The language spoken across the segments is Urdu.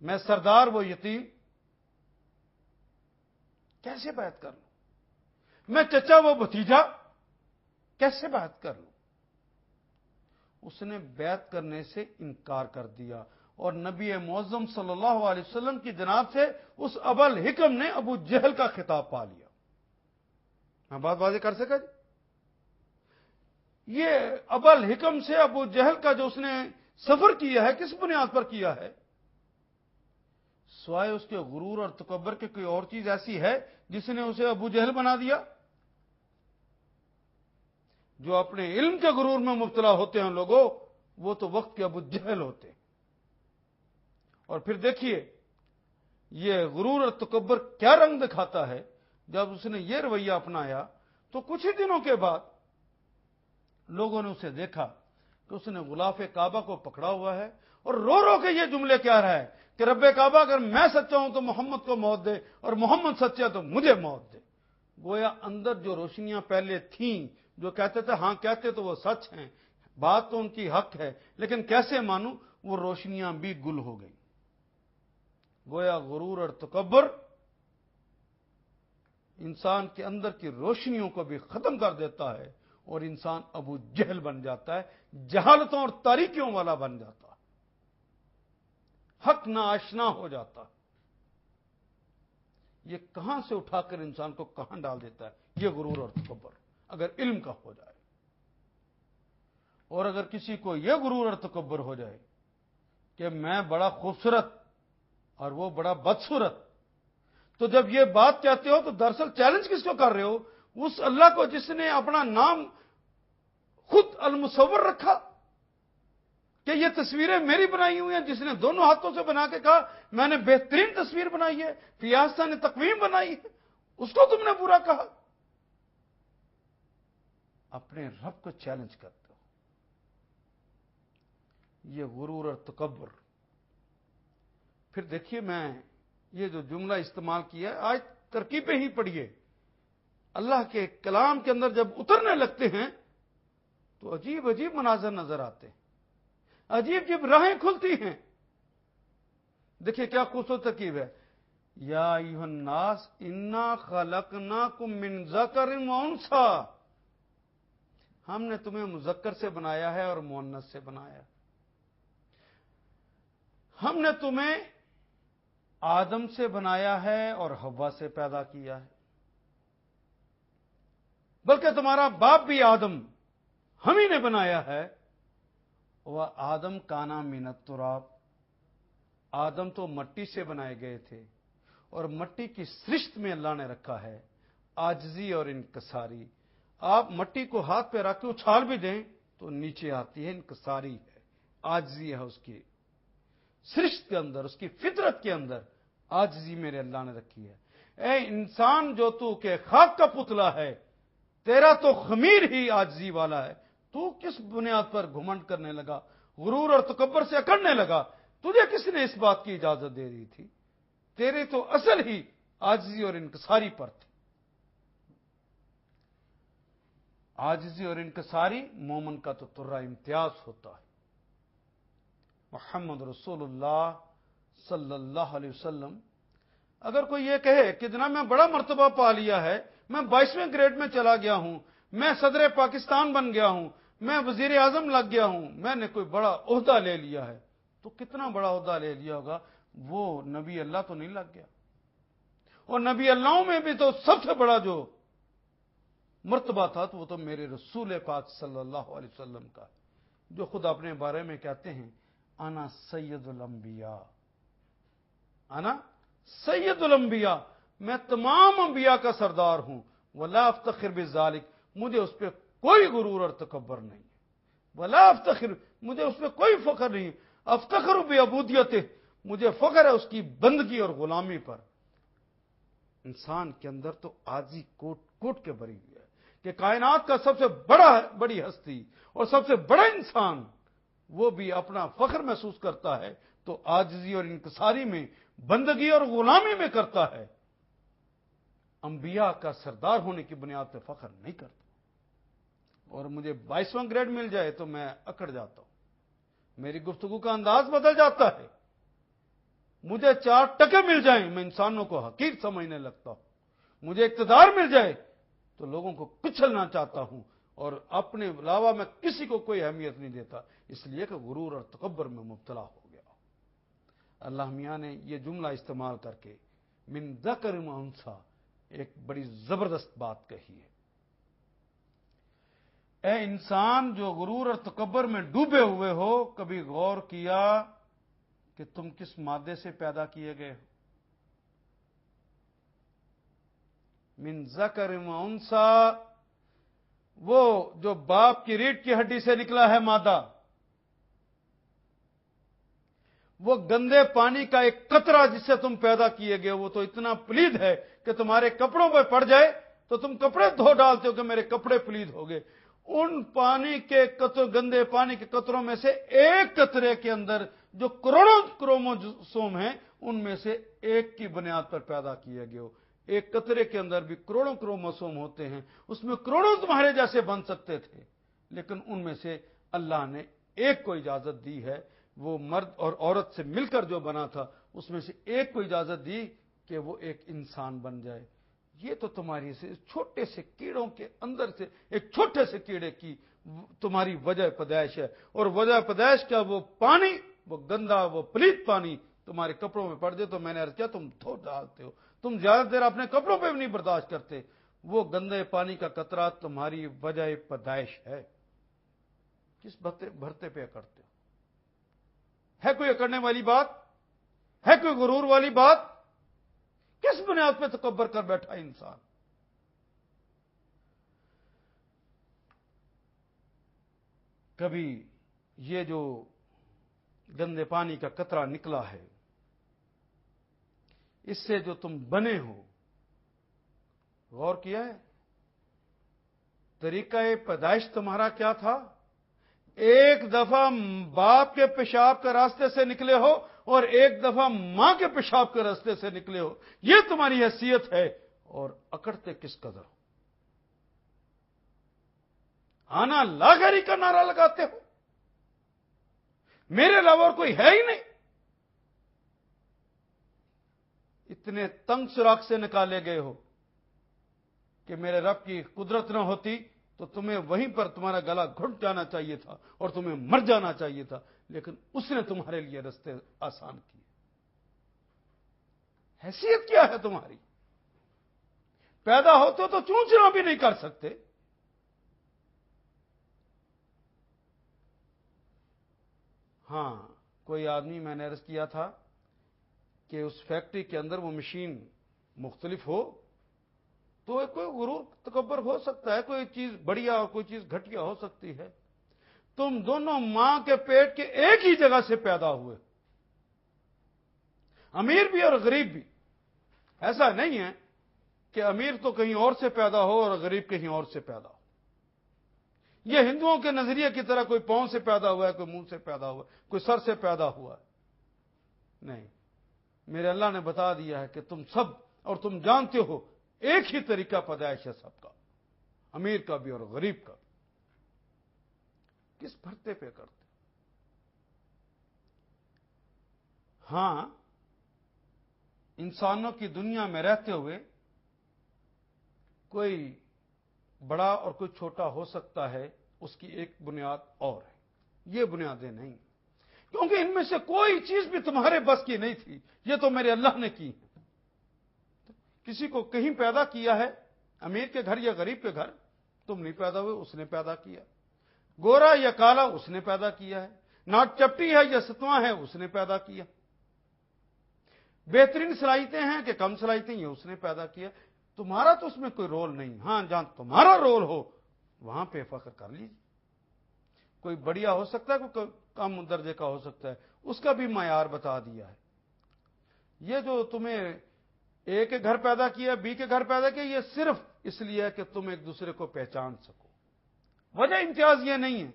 میں سردار وہ یتیم کیسے بیعت کر لوں؟ میں چچا وہ بھتیجا کیسے بیعت کر لوں؟ اس نے بیعت کرنے سے انکار کر دیا اور نبی معظم صلی اللہ علیہ وسلم کی جناب سے اس ابا الحکم نے ابو جہل کا خطاب پا لیا۔ میں بات واضح کر سکا جی؟ یہ ابا الحکم سے ابو جہل کا جو اس نے سفر کیا ہے کس بنیاد پر کیا ہے؟ سوائے اس کے غرور اور تکبر کے کوئی اور چیز ایسی ہے جس نے اسے ابو جہل بنا دیا؟ جو اپنے علم کے غرور میں مبتلا ہوتے ہیں لوگوں، وہ تو وقت کے ابو جہل ہوتے ہیں۔ اور پھر دیکھیے یہ غرور اور تکبر کیا رنگ دکھاتا ہے۔ جب اس نے یہ رویہ اپنایا تو کچھ ہی دنوں کے بعد لوگوں نے اسے دیکھا کہ اس نے غلاف کعبہ کو پکڑا ہوا ہے اور رو رو کے یہ جملے کہہ رہا ہے کہ رب کعبہ اگر میں سچا ہوں تو محمد کو موت دے اور محمد سچا تو مجھے موت دے۔ گویا اندر جو روشنیاں پہلے تھیں، جو کہتے تھے ہاں کہتے تو وہ سچ ہیں، بات تو ان کی حق ہے، لیکن کیسے مانوں، وہ روشنیاں بھی گل ہو گئیں۔ گویا غرور اور تکبر انسان کے اندر کی روشنیوں کو بھی ختم کر دیتا ہے اور انسان ابو جہل بن جاتا ہے، جہالتوں اور تاریکیوں والا بن جاتا ہے، حق نہ آشنا ہو جاتا ہے۔ یہ کہاں سے اٹھا کر انسان کو کہاں ڈال دیتا ہے؟ یہ غرور اور تکبر اگر علم کا ہو جائے، اور اگر کسی کو یہ غرور اور تکبر ہو جائے کہ میں بڑا خوبصورت اور وہ بڑا بدصورت، تو جب یہ بات کہتے ہو تو دراصل چیلنج کس کو کر رہے ہو؟ اس اللہ کو جس نے اپنا نام خود المصور رکھا کہ یہ تصویریں میری بنائی ہوئی ہیں، جس نے دونوں ہاتھوں سے بنا کے کہا میں نے بہترین تصویر بنائی ہے، فیاضہ نے تقویم بنائی ہے، اس کو تم نے برا کہا۔ اپنے رب کو چیلنج کرتے ہو۔ یہ غرور اور تکبر۔ پھر دیکھیے میں یہ جو جملہ استعمال کیا ہے، آج ترکیبیں ہی پڑھیے، اللہ کے کلام کے اندر جب اترنے لگتے ہیں تو عجیب عجیب مناظر نظر آتے ہیں، عجیب عجیب راہیں کھلتی ہیں۔ دیکھیے کیا خوبصورت ترکیب ہے، یا ایھا الناس انا خلقناکم من ذکر و انثی، ہم نے تمہیں مذکر سے بنایا ہے اور مؤنث سے بنایا ہے۔ ہم نے تمہیں آدم سے بنایا ہے اور حوا سے پیدا کیا ہے، بلکہ تمہارا باپ بھی آدم ہم ہی نے بنایا ہے۔ وہ آدم کانا من التراب، آدم تو مٹی سے بنائے گئے تھے اور مٹی کی سرشت میں اللہ نے رکھا ہے عاجزی اور انکساری۔ آپ مٹی کو ہاتھ پہ رکھ کے اچھال بھی دیں تو نیچے آتی ہے، انکساری ہے، عاجزی ہے، اس کی سرشت کے اندر، اس کی فطرت کے اندر عاجزی میرے اللہ نے رکھی ہے۔ اے انسان جو تو کہ خاک کا پتلا ہے، تیرا تو خمیر ہی عاجزی والا ہے، تو کس بنیاد پر گھمنڈ کرنے لگا، غرور اور تکبر سے اکڑنے لگا؟ تجھے کس نے اس بات کی اجازت دے دی تھی؟ تیرے تو اصل ہی عاجزی اور انکساری پر تھی۔ عاجزی اور انکساری مومن کا تو ترا امتیاز ہوتا ہے۔ محمد رسول اللہ صلی اللہ علیہ وسلم، اگر کوئی یہ کہے کہ جناب میں بڑا مرتبہ پا لیا ہے، میں 22ویں گریڈ میں چلا گیا ہوں، میں صدر پاکستان بن گیا ہوں، میں وزیر اعظم لگ گیا ہوں، میں نے کوئی بڑا عہدہ لے لیا ہے، تو کتنا بڑا عہدہ لے لیا ہوگا؟ وہ نبی اللہ تو نہیں لگ گیا؟ اور نبی اللہوں میں بھی تو سب سے بڑا جو مرتبہ تھا تو وہ تو میرے رسول پاک صلی اللہ علیہ وسلم کا، جو خود اپنے بارے میں کہتے ہیں انا سید الانبیاء، انا سید الانبیاء، میں تمام انبیاء کا سردار ہوں، ولا افتخر بذالک، مجھے اس پہ کوئی غرور اور تکبر نہیں، ولا افتخر، مجھے اس پہ کوئی فخر نہیں، افتخر بعبودیتہ، مجھے فخر ہے اس کی بندگی اور غلامی پر۔ انسان کے اندر تو عاجزی کوٹ کوٹ کے بھری ہوئی ہے کہ کائنات کا سب سے بڑی ہستی اور سب سے بڑا انسان وہ بھی اپنا فخر محسوس کرتا ہے تو عاجزی اور انکساری میں، بندگی اور غلامی میں کرتا ہے، انبیاء کا سردار ہونے کی بنیاد پہ فخر نہیں کرتا۔ اور مجھے 22واں گریڈ مل جائے تو میں اکڑ جاتا ہوں، میری گفتگو کا انداز بدل جاتا ہے، مجھے 4 ٹکے مل جائیں میں انسانوں کو حقیر سمجھنے لگتا ہوں، مجھے اقتدار مل جائے تو لوگوں کو کچلنا چاہتا ہوں، اور اپنے علاوہ میں کسی کو کوئی اہمیت نہیں دیتا، اس لیے کہ غرور اور تکبر میں مبتلا ہو گیا۔ اللہ میاں نے یہ جملہ استعمال کر کے من ذکر و انثی ایک بڑی زبردست بات کہی ہے۔ اے انسان جو غرور اور تکبر میں ڈوبے ہوئے ہو، کبھی غور کیا کہ تم کس مادے سے پیدا کیے گئے ہو؟ من ذکر و انثی، وہ جو باپ کی ریڑھ کی ہڈی سے نکلا ہے مادہ، وہ گندے پانی کا ایک قطرہ جس سے تم پیدا کیے گئے، وہ تو اتنا پلید ہے کہ تمہارے کپڑوں پہ پڑ جائے تو تم کپڑے دھو ڈالتے ہو کہ میرے کپڑے پلید ہو گئے۔ ان پانی کے گندے پانی کے قطروں میں سے ایک قطرے کے اندر جو کروڑوں کروموسوم ہیں، ان میں سے ایک کی بنیاد پر پیدا کیے گئے ہو۔ ایک قطرے کے اندر بھی کروڑوں کروموسوم ہوتے ہیں، اس میں کروڑوں تمہارے جیسے بن سکتے تھے، لیکن ان میں سے اللہ نے ایک کو اجازت دی ہے، وہ مرد اور عورت سے مل کر جو بنا تھا اس میں سے ایک کو اجازت دی کہ وہ ایک انسان بن جائے۔ یہ تو تمہاری سے چھوٹے سے کیڑوں کے اندر سے ایک چھوٹے سے کیڑے کی تمہاری وجہ پیدائش ہے، اور وجہ پیدائش کا وہ پانی، وہ گندا وہ پلیت پانی تمہارے کپڑوں میں پڑ جائے تو میں نے عرض کیا تم دھو ڈالتے ہو، تم زیادہ دیر اپنے کپڑوں پہ بھی نہیں برداشت کرتے۔ وہ گندے پانی کا قطرہ تمہاری وجہ پیدائش ہے، کس بھرتے پہ کرتے ہو؟ ہے کوئی اکڑنے والی بات؟ ہے کوئی غرور والی بات؟ کس بنیاد پہ تکبر کر بیٹھا انسان؟ کبھی یہ جو گندے پانی کا قطرہ نکلا ہے، اس سے جو تم بنے ہو، غور کیا ہے طریقہ پیدائش تمہارا کیا تھا؟ ایک دفعہ باپ کے پیشاب کے راستے سے نکلے ہو اور ایک دفعہ ماں کے پیشاب کے راستے سے نکلے ہو، یہ تمہاری حیثیت ہے، اور اکڑتے کس قدر ہو؟ آنا لاغری کا نعرہ لگاتے ہو، میرے علاوہ اور کوئی ہے ہی نہیں۔ اتنے تنگ سوراخ سے نکالے گئے ہو کہ میرے رب کی قدرت نہ ہوتی تو تمہیں وہیں پر تمہارا گلا گھٹ جانا چاہیے تھا اور تمہیں مر جانا چاہیے تھا، لیکن اس نے تمہارے لیے راستے آسان کیے۔ حیثیت کیا ہے تمہاری؟ پیدا ہوتے تو چونچنا بھی نہیں کر سکتے۔ ہاں، کوئی آدمی، میں نے عرض کیا تھا کہ اس فیکٹری کے اندر وہ مشین مختلف ہو تو کوئی غرور تکبر ہو سکتا ہے، کوئی چیز بڑھیا اور کوئی چیز گھٹیا ہو سکتی ہے۔ تم دونوں ماں کے پیٹ کے ایک ہی جگہ سے پیدا ہوئے، امیر بھی اور غریب بھی۔ ایسا نہیں ہے کہ امیر تو کہیں اور سے پیدا ہو اور غریب کہیں اور سے پیدا ہو۔ یہ ہندوؤں کے نظریے کی طرح کوئی پاؤں سے پیدا ہوا ہے، کوئی منہ سے پیدا ہوا ہے، کوئی سر سے پیدا ہوا ہے، نہیں۔ میرے اللہ نے بتا دیا ہے کہ تم سب، اور تم جانتے ہو ایک ہی طریقہ پیدائش ہے سب کا، امیر کا بھی اور غریب کا بھی۔ کس بھرتے پہ کرتے؟ ہاں، انسانوں کی دنیا میں رہتے ہوئے کوئی بڑا اور کوئی چھوٹا ہو سکتا ہے، اس کی ایک بنیاد اور ہے، یہ بنیادیں نہیں، کیونکہ ان میں سے کوئی چیز بھی تمہارے بس کی نہیں تھی، یہ تو میرے اللہ نے کی۔ کسی کو کہیں پیدا کیا ہے، امیر کے گھر یا غریب کے گھر، تم نہیں پیدا ہوئے، اس نے پیدا کیا۔ گورا یا کالا، اس نے پیدا کیا ہے۔ ناٹ چپٹی ہے یا ستواں ہے، اس نے پیدا کیا۔ بہترین صلاحیتیں ہیں کہ کم صلاحیتیں، یہ اس نے پیدا کیا۔ تمہارا تو اس میں کوئی رول نہیں۔ ہاں، جہاں تمہارا رول ہو وہاں پہ فخر کر لیجیے۔ کوئی بڑھیا ہو سکتا ہے، کوئی کم درجے کا ہو سکتا ہے، اس کا بھی معیار بتا دیا ہے۔ یہ جو تمہیں اے کے گھر پیدا کیا، بی کے گھر پیدا کیا، یہ صرف اس لیے ہے کہ تم ایک دوسرے کو پہچان سکو، وجہ امتیاز یہ نہیں ہے۔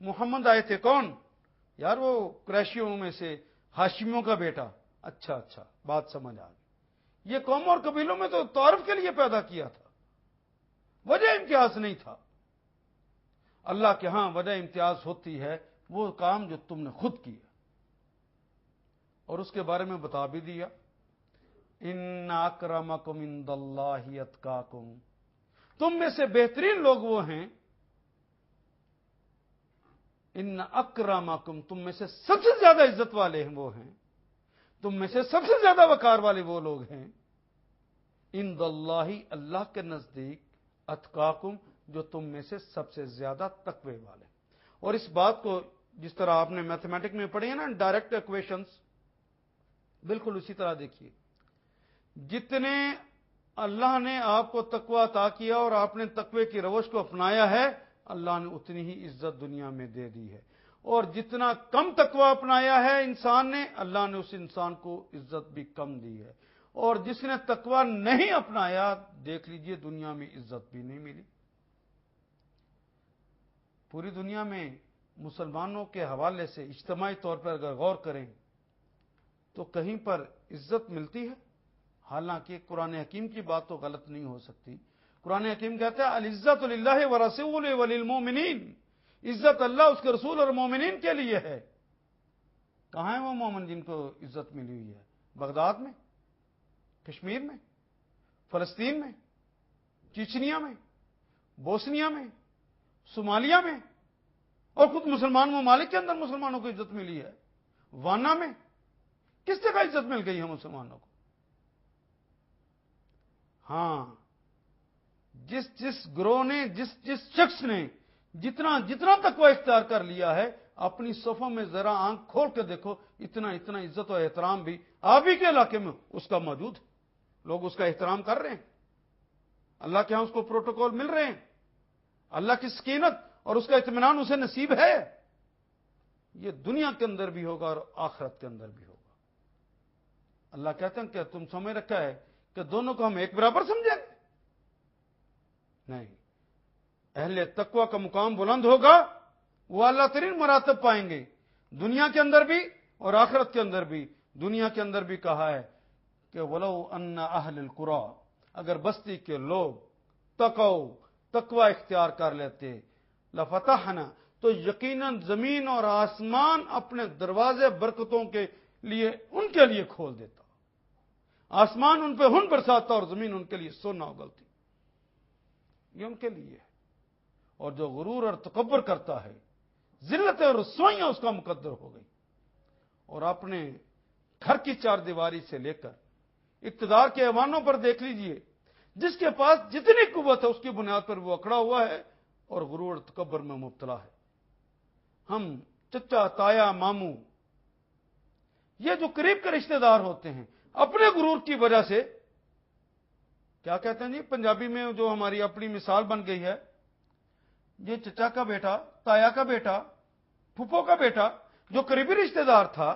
محمد آئے تھے کون؟ یار وہ قریشیوں میں سے ہاشمیوں کا بیٹا۔ اچھا، بات سمجھ آ گئی۔ یہ قوم اور قبیلوں میں تو تعارف کے لیے پیدا کیا تھا، وجہ امتیاز نہیں تھا۔ اللہ کے ہاں وجہ امتیاز ہوتی ہے وہ کام جو تم نے خود کیا، اور اس کے بارے میں بتا بھی دیا، ان اکرمکم عند اللہ اتقاکم، تم میں سے بہترین لوگ وہ ہیں، ان اکرمکم، تم میں سے سب سے زیادہ عزت والے ہیں وہ ہیں، تم میں سے سب سے زیادہ وقار والے وہ لوگ ہیں، عند اللہ، اللہ کے نزدیک، اتقاکم، جو تم میں سے سب سے زیادہ تقوی والے۔ اور اس بات کو جس طرح آپ نے میتھمیٹک میں پڑھی ہے نا، ڈائریکٹ ایکویشنز، بالکل اسی طرح دیکھیے، جتنے اللہ نے آپ کو تقوی عطا کیا اور آپ نے تقوی کی روش کو اپنایا ہے، اللہ نے اتنی ہی عزت دنیا میں دے دی ہے، اور جتنا کم تقوی اپنایا ہے انسان نے، اللہ نے اس انسان کو عزت بھی کم دی ہے، اور جس نے تقوی نہیں اپنایا، دیکھ لیجئے دنیا میں عزت بھی نہیں ملی۔ پوری دنیا میں مسلمانوں کے حوالے سے اجتماعی طور پر اگر غور کریں تو کہیں پر عزت ملتی ہے؟ حالانکہ قرآن حکیم کی بات تو غلط نہیں ہو سکتی۔ قرآن حکیم کہتا ہے العزت للہ ورسولہ وللمؤمنین، عزت اللہ، اس کے رسول اور مومنین کے لیے ہے۔ کہاں ہیں وہ مومن جن کو عزت ملی ہوئی ہے؟ بغداد میں، کشمیر میں، فلسطین میں، چچنیا میں، بوسنیا میں، صومالیہ میں، اور خود مسلمان ممالک کے اندر مسلمانوں کو عزت ملی ہے۔ وانا میں کس جگہ عزت مل گئی ہے مسلمانوں کو؟ ہاں، جس گروہ نے، جس شخص نے جتنا تقوی اختیار کر لیا ہے، اپنی صفوں میں ذرا آنکھ کھول کے دیکھو، اتنا عزت و احترام بھی آپ ہی کے علاقے میں اس کا موجود ہے، لوگ اس کا احترام کر رہے ہیں، اللہ کے ہاں اس کو پروٹوکول مل رہے ہیں، اللہ کی سکینت اور اس کا اطمینان اسے نصیب ہے۔ یہ دنیا کے اندر بھی ہوگا اور آخرت کے اندر بھی ہوگا۔ اللہ کہتے ہیں کہ تم سمجھ رکھا ہے کہ دونوں کو ہم ایک برابر سمجھیں گے؟ نہیں، اہل تقوی کا مقام بلند ہوگا، وہ اعلیٰ ترین مراتب پائیں گے، دنیا کے اندر بھی اور آخرت کے اندر بھی۔ دنیا کے اندر بھی کہا ہے کہ ولو ان اہل القری، اگر بستی کے لوگ تقوی اختیار کر لیتے، لفتحنا، تو یقیناً زمین اور آسمان اپنے دروازے برکتوں کے لیے ان کے لیے کھول دیتا، آسمان ان پہ ہن برساتا اور زمین ان کے لیے سونا اگلتی۔ یہ ان کے لیے ہے، اور جو غرور اور تکبر کرتا ہے، ذلت اور رسوائیاں اس کا مقدر ہو گئی، اور اپنے گھر کی چار دیواری سے لے کر اقتدار کے ایوانوں پر دیکھ لیجئے، جس کے پاس جتنی قوت ہے اس کی بنیاد پر وہ اکڑا ہوا ہے اور غرور اور تکبر میں مبتلا ہے۔ ہم چچا، تایا، ماموں، یہ جو قریب کے رشتہ دار ہوتے ہیں، اپنے غرور کی وجہ سے، کیا کہتے ہیں جی پنجابی میں جو ہماری اپنی مثال بن گئی ہے، یہ چچا کا بیٹا، تایا کا بیٹا، پھپھو کا بیٹا، جو قریبی رشتہ دار تھا،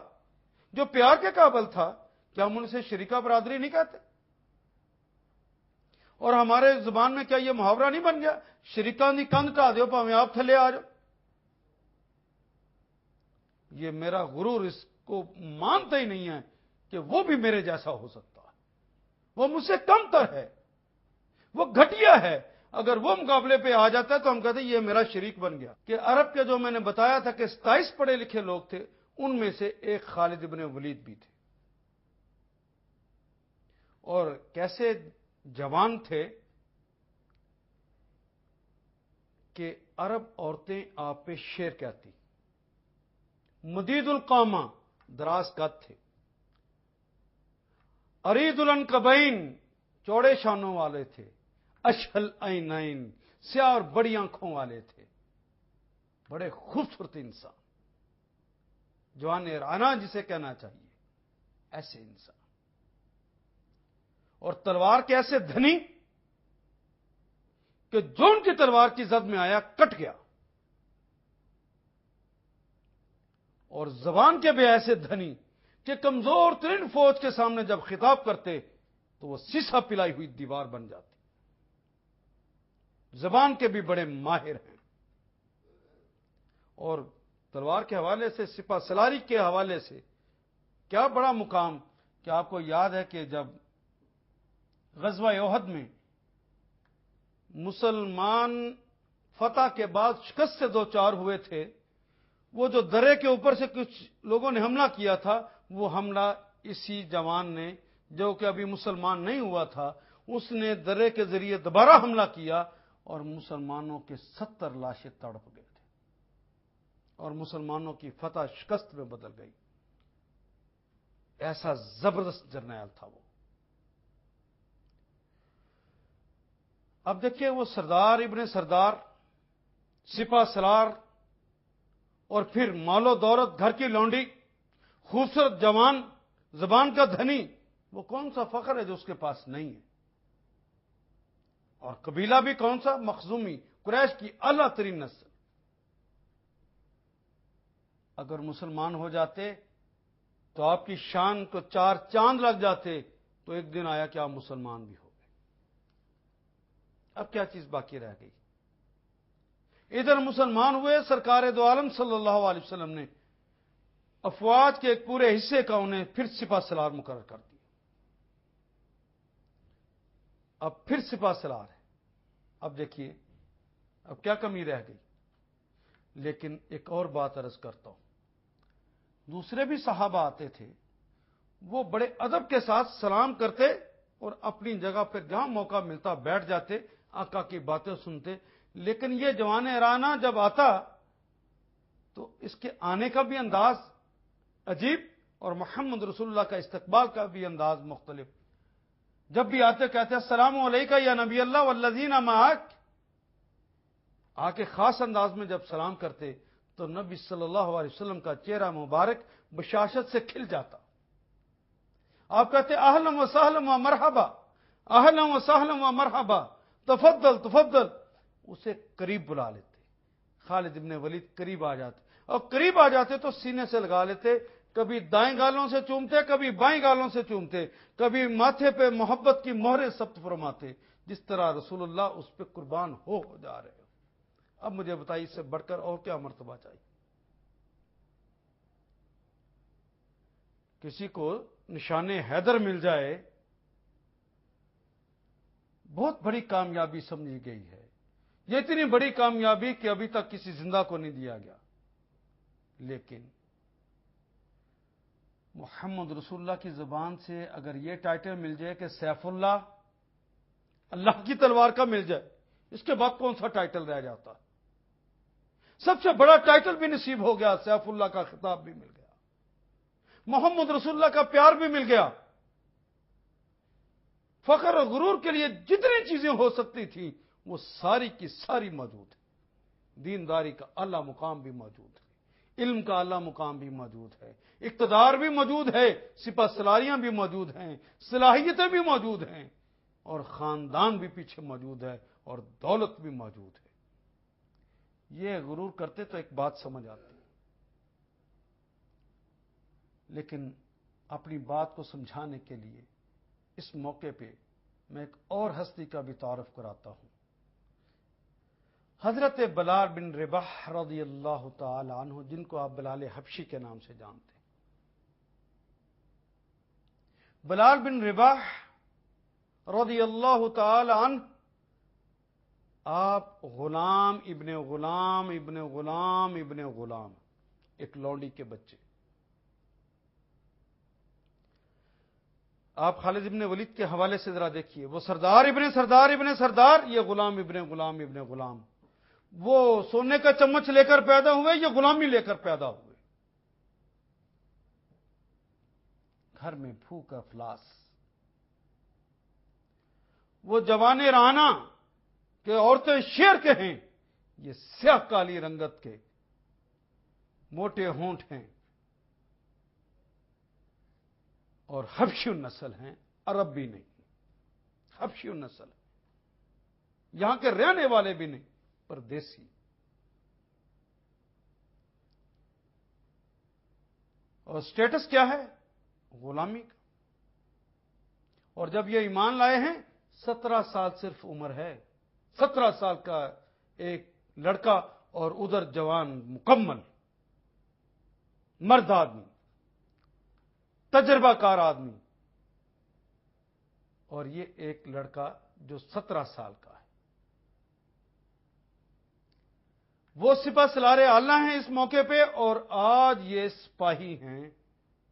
جو پیار کے قابل تھا، کیا ہم ان سے شریکہ برادری نہیں کہتے؟ اور ہمارے زبان میں کیا یہ محاورہ نہیں بن گیا، شریکاں دی کندھ ٹھا دیو پاویں آپ تھلے آ جاؤ؟ یہ میرا غرور اس کو مانتا ہی نہیں ہے کہ وہ بھی میرے جیسا ہو سکتا ہے، وہ مجھ سے کم تر ہے، وہ گھٹیا ہے۔ اگر وہ مقابلے پہ آ جاتا ہے تو ہم کہتے ہیں یہ میرا شریک بن گیا۔ کہ عرب کے جو میں نے بتایا تھا کہ 27 پڑھے لکھے لوگ تھے، ان میں سے ایک خالد ابن ولید بھی تھے، اور کیسے جوان تھے کہ عرب عورتیں آپ پہ شیر کہتی، مدید القامہ، دراز قد تھے، عریض العنقبین، چوڑے شانوں والے تھے، اشہل عینین، سیاہ اور بڑی آنکھوں والے تھے، بڑے خوبصورت انسان، جوان رانا جسے کہنا چاہیے، ایسے انسان، اور تلوار کے ایسے دھنی کہ جو ان کی تلوار کی زد میں آیا کٹ گیا، اور زبان کے بھی ایسے دھنی کہ کمزور ترین فوج کے سامنے جب خطاب کرتے تو وہ سیسا پلائی ہوئی دیوار بن جاتی۔ زبان کے بھی بڑے ماہر ہیں، اور تلوار کے حوالے سے، سپہ سلاری کے حوالے سے کیا بڑا مقام کہ آپ کو یاد ہے کہ جب غزوہ احد میں مسلمان فتح کے بعد شکست سے دو چار ہوئے تھے، وہ جو درے کے اوپر سے کچھ لوگوں نے حملہ کیا تھا، وہ حملہ اسی جوان نے، جو کہ ابھی مسلمان نہیں ہوا تھا، اس نے درے کے ذریعے دوبارہ حملہ کیا اور مسلمانوں کے 70 لاشیں تڑپ گئے تھے اور مسلمانوں کی فتح شکست میں بدل گئی۔ ایسا زبردست جرنیل تھا وہ۔ اب دیکھیے، وہ سردار ابن سردار، سپہ سالار، اور پھر مال و دولت، گھر کی لونڈی، خوبصورت جوان، زبان کا دھنی، وہ کون سا فخر ہے جو اس کے پاس نہیں ہے؟ اور قبیلہ بھی کون سا؟ مخزومی، قریش کی اعلیٰ ترین نسل۔ اگر مسلمان ہو جاتے تو آپ کی شان کو 4 چاند لگ جاتے، تو ایک دن آیا کہ آپ مسلمان بھی ہو گئے۔ اب کیا چیز باقی رہ گئی؟ ادھر مسلمان ہوئے، سرکار دو عالم صلی اللہ علیہ وسلم نے افواج کے ایک پورے حصے کا انہیں پھر سپہ سالار مقرر کر دیا۔ اب پھر سپہ سالار ہے۔ اب دیکھیے، اب کیا کمی رہ گئی؟ لیکن ایک اور بات عرض کرتا ہوں، دوسرے بھی صحابہ آتے تھے، وہ بڑے ادب کے ساتھ سلام کرتے اور اپنی جگہ پہ جہاں موقع ملتا بیٹھ جاتے، آقا کی باتیں سنتے۔ لیکن یہ جوان رانہ جب آتا تو اس کے آنے کا بھی انداز عجیب اور محمد رسول اللہ کا استقبال کا بھی انداز مختلف۔ جب بھی آتے کہتے السلام علیکم یا نبی اللہ والذین معک، آ کے خاص انداز میں جب سلام کرتے تو نبی صلی اللہ علیہ وسلم کا چہرہ مبارک بشاشت سے کھل جاتا۔ آپ کہتے اہلا و سہلا و مرحبا، اہلا و سہلا و مرحبا، تفضل تفضل، اسے قریب بلا لیتے۔ خالد ابن ولید قریب آ جاتے، اور قریب آ جاتے تو سینے سے لگا لیتے، کبھی دائیں گالوں سے چومتے، کبھی بائیں گالوں سے چومتے، کبھی ماتھے پہ محبت کی مہریں ثبت فرماتے، جس طرح رسول اللہ اس پہ قربان ہو جا رہے ہو۔ اب مجھے بتائیے، اس سے بڑھ کر اور کیا مرتبہ چاہیے؟ کسی کو نشان حیدر مل جائے، بہت بڑی کامیابی سمجھی گئی ہے۔ یہ اتنی بڑی کامیابی کہ ابھی تک کسی زندہ کو نہیں دیا گیا۔ لیکن محمد رسول اللہ کی زبان سے اگر یہ ٹائٹل مل جائے کہ سیف اللہ، اللہ کی تلوار کا مل جائے، اس کے بعد کون سا ٹائٹل رہ جاتا؟ سب سے بڑا ٹائٹل بھی نصیب ہو گیا، سیف اللہ کا خطاب بھی مل گیا، محمد رسول اللہ کا پیار بھی مل گیا۔ فخر اور غرور کے لیے جتنی چیزیں ہو سکتی تھیں وہ ساری کی ساری موجود ہے۔ دینداری کا اعلیٰ مقام بھی موجود ہے، علم کا اعلیٰ مقام بھی موجود ہے، اقتدار بھی موجود ہے، سپہ سلاریاں بھی موجود ہیں، صلاحیتیں بھی موجود ہیں، اور خاندان بھی پیچھے موجود ہے، اور دولت بھی موجود ہے۔ یہ غرور کرتے تو ایک بات سمجھ آتی، لیکن اپنی بات کو سمجھانے کے لیے اس موقع پہ میں ایک اور ہستی کا بھی تعارف کراتا ہوں۔ حضرت بلال بن رباح رضی اللہ تعالی عنہ، جن کو آپ بلال حبشی کے نام سے جانتے ہیں۔ بلال بن رباح رضی اللہ تعالی عنہ، آپ غلام ابن غلام ابن غلام ابن غلام، ایک لونڈی کے بچے۔ آپ خالد ابن ولید کے حوالے سے ذرا دیکھیے، وہ سردار ابن سردار ابن سردار، یہ غلام ابن غلام ابن غلام۔ وہ سونے کا چمچ لے کر پیدا ہوئے، یہ غلامی لے کر پیدا ہوئے۔ گھر میں بھوک افلاس۔ وہ جوان رانہ کہ عورتیں شیر کے ہیں، یہ سیاہ کالی رنگت کے، موٹے ہونٹ ہیں، اور حبشی نسل ہیں، عرب بھی نہیں، حبشی نسل، یہاں کے رہنے والے بھی نہیں، پردیسی۔ اور سٹیٹس کیا ہے؟ غلامی کا۔ اور جب یہ ایمان لائے ہیں، 17 سال صرف عمر ہے، 17 سال کا ایک لڑکا، اور ادھر جوان مکمل مرد آدمی، تجربہ کار آدمی، اور یہ ایک لڑکا جو 17 سال کا ہے۔ وہ سپہ سالار اعلیٰ ہیں اس موقع پہ، اور آج یہ سپاہی ہیں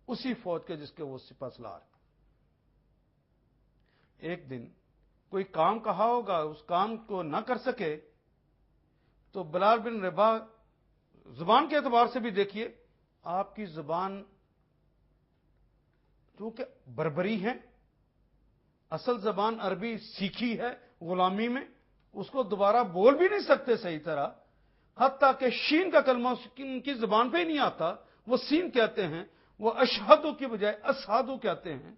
اسی فوج کے جس کے وہ سپہ سالار ہیں۔ ایک دن کوئی کام کہا ہوگا، اس کام کو نہ کر سکے تو بلال بن رباح زبان کے اعتبار سے بھی دیکھیے، آپ کی زبان چونکہ بربری ہے، اصل زبان عربی سیکھی ہے غلامی میں، اس کو دوبارہ بول بھی نہیں سکتے صحیح طرح، حتیٰ کہ شین کا کلمہ ان کی زبان پہ ہی نہیں آتا، وہ سین کہتے ہیں، وہ اشہدو کی بجائے اسہدو کہتے ہیں،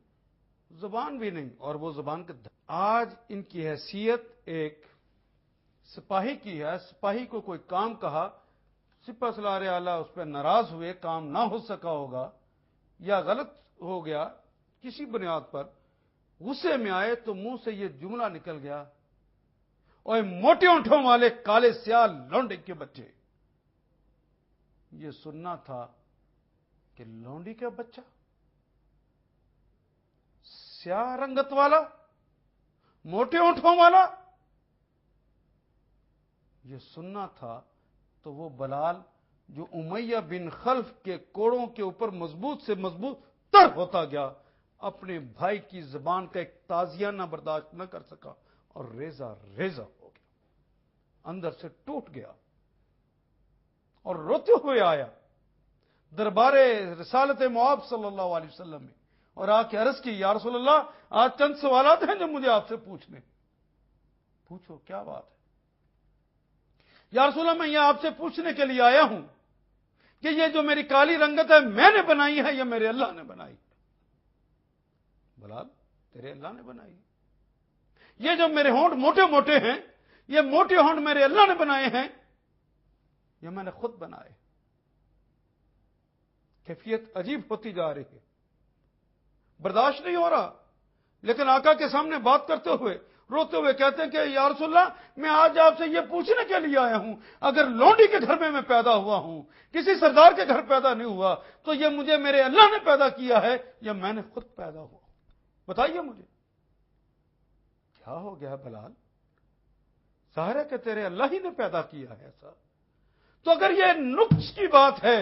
زبان بھی نہیں، اور وہ زبان کے آج ان کی حیثیت ایک سپاہی کی ہے۔ سپاہی کو کوئی کام کہا، سپہ سالار اعلی اس پہ ناراض ہوئے، کام نہ ہو سکا ہوگا یا غلط ہو گیا کسی بنیاد پر، غصے میں آئے تو منہ سے یہ جملہ نکل گیا، اور موٹے اونٹوں والے کالے سیاہ لونڈے کے بچے۔ یہ سننا تھا کہ لونڈی کا بچہ، سیاہ رنگت والا، موٹے اونٹوں والا، یہ سننا تھا تو وہ بلال جو امیہ بن خلف کے کوڑوں کے اوپر مضبوط سے مضبوط تر ہوتا گیا، اپنے بھائی کی زبان کا ایک تازیانہ برداشت نہ کر سکا اور ریزہ ریزہ ہو گیا، اندر سے ٹوٹ گیا اور روتے ہوئے آیا دربار رسالت مواب صلی اللہ علیہ وسلم میں، اور آ کے عرض کی، یا رسول اللہ، آج چند سوالات ہیں جو مجھے آپ سے پوچھنے۔ پوچھو، کیا بات ہے؟ یا رسول اللہ، میں یہ آپ سے پوچھنے کے لیے آیا ہوں کہ یہ جو میری کالی رنگت ہے میں نے بنائی ہے یا میرے اللہ نے بنائی ہے؟ بلال، تیرے اللہ نے بنائی ہے۔ یہ جو میرے ہونٹ موٹے موٹے ہیں، یہ موٹے ہونٹ میرے اللہ نے بنائے ہیں یا میں نے خود بنائے؟ کیفیت عجیب ہوتی جا رہی ہے، برداشت نہیں ہو رہا، لیکن آقا کے سامنے بات کرتے ہوئے روتے ہوئے کہتے ہیں کہ یا رسول اللہ، میں آج آپ سے یہ پوچھنے کے لیے آیا ہوں، اگر لونڈی کے گھر میں پیدا ہوا ہوں، کسی سردار کے گھر پیدا نہیں ہوا، تو یہ مجھے میرے اللہ نے پیدا کیا ہے یا میں نے خود پیدا ہوا؟ بتائیے مجھے کیا ہو گیا بلال؟ ظاہر ہے کہ تیرے اللہ ہی نے پیدا کیا ہے ایسا۔ تو اگر یہ نقص کی بات ہے،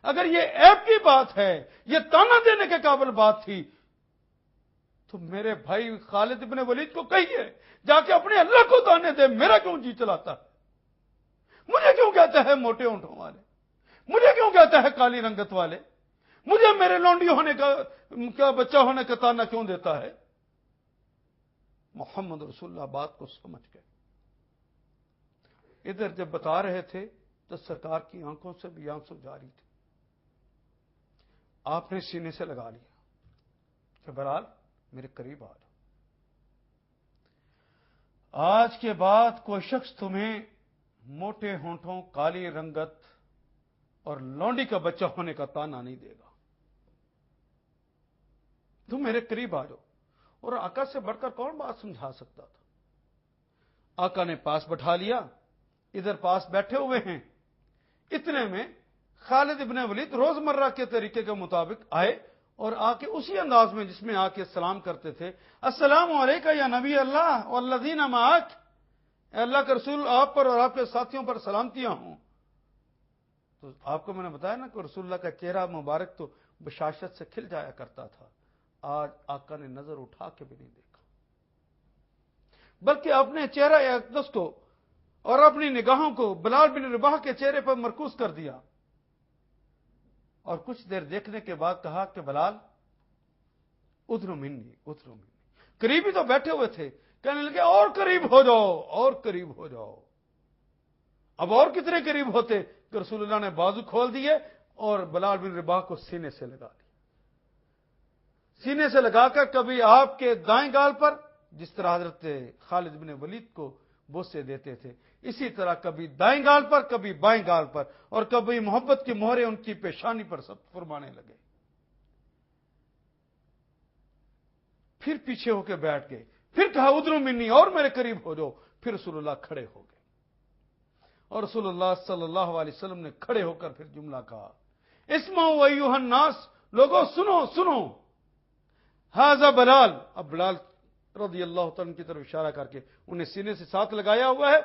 اگر یہ عیب کی بات ہے، یہ تانا دینے کے قابل بات تھی، تو میرے بھائی خالد ابن ولید کو کہیے جا کے اپنے اللہ کو تانے دے، میرا کیوں جی چلاتا ہے؟ مجھے کیوں کہتا ہے موٹے اونٹوں والے؟ مجھے کیوں کہتا ہے کالی رنگت والے؟ مجھے میرے لونڈی ہونے کا بچہ ہونے کا تانا کیوں دیتا ہے؟ محمد رسول اللہ بات کو سمجھ گئے۔ ادھر جب بتا رہے تھے تو سرکار کی آنکھوں سے بھی آنسو جاری تھے۔ آپ نے سینے سے لگا لیا کہ بلال، میرے قریب آ جاؤ، آج کے بعد کوئی شخص تمہیں موٹے ہونٹوں، کالی رنگت اور لونڈی کا بچہ ہونے کا تانا نہیں دے گا، تم میرے قریب آ جاؤ۔ اور آقا سے بڑھ کر کون بات سمجھا سکتا تھا؟ آقا نے پاس بٹھا لیا، ادھر پاس بیٹھے ہوئے ہیں، اتنے میں خالد ابن ولید روزمرہ کے طریقے کے مطابق آئے اور آ کے اسی انداز میں جس میں آ کے سلام کرتے تھے، السلام علیکم یا نبی اللہ والذین معک، اے اللہ کے رسول، آپ پر اور آپ کے ساتھیوں پر سلامتیاں ہوں۔ تو آپ کو میں نے بتایا نا کہ رسول اللہ کا چہرہ مبارک تو بشاشت سے کھل جایا کرتا تھا، آج آقا نے نظر اٹھا کے بھی نہیں دیکھا، بلکہ اپنے چہرہ اقدس کو اور اپنی نگاہوں کو بلال بن رباح کے چہرے پر مرکوز کر دیا، اور کچھ دیر دیکھنے کے بعد کہا کہ بلال، ادھر منی، ادھر منی۔ قریبی تو بیٹھے ہوئے تھے، کہنے لگے اور قریب ہو جاؤ، اور قریب ہو جاؤ۔ اب اور کتنے قریب ہوتے کہ رسول اللہ نے بازو کھول دیے اور بلال بن رباح کو سینے سے لگا دیا، سینے سے لگا کر کبھی آپ کے دائیں گال پر، جس طرح حضرت خالد بن ولید کو بوسے دیتے تھے، اسی طرح کبھی دائیں گال پر، کبھی بائیں گال پر، اور کبھی محبت کی مہریں ان کی پیشانی پر سب فرمانے لگے۔ پھر پیچھے ہو کے بیٹھ گئے، پھر کہا ادھر منی، اور میرے قریب ہو جاؤ۔ پھر رسول اللہ کھڑے ہو گئے، اور رسول اللہ صلی اللہ علیہ وسلم نے کھڑے ہو کر پھر جملہ کہا، اسمعوا ایھا الناس، لوگوں سنو سنو، ھذا بلال۔ اب بلال رضی اللہ تعالیٰ کی طرف اشارہ کر کے انہیں سینے سے ساتھ لگایا ہوا ہے،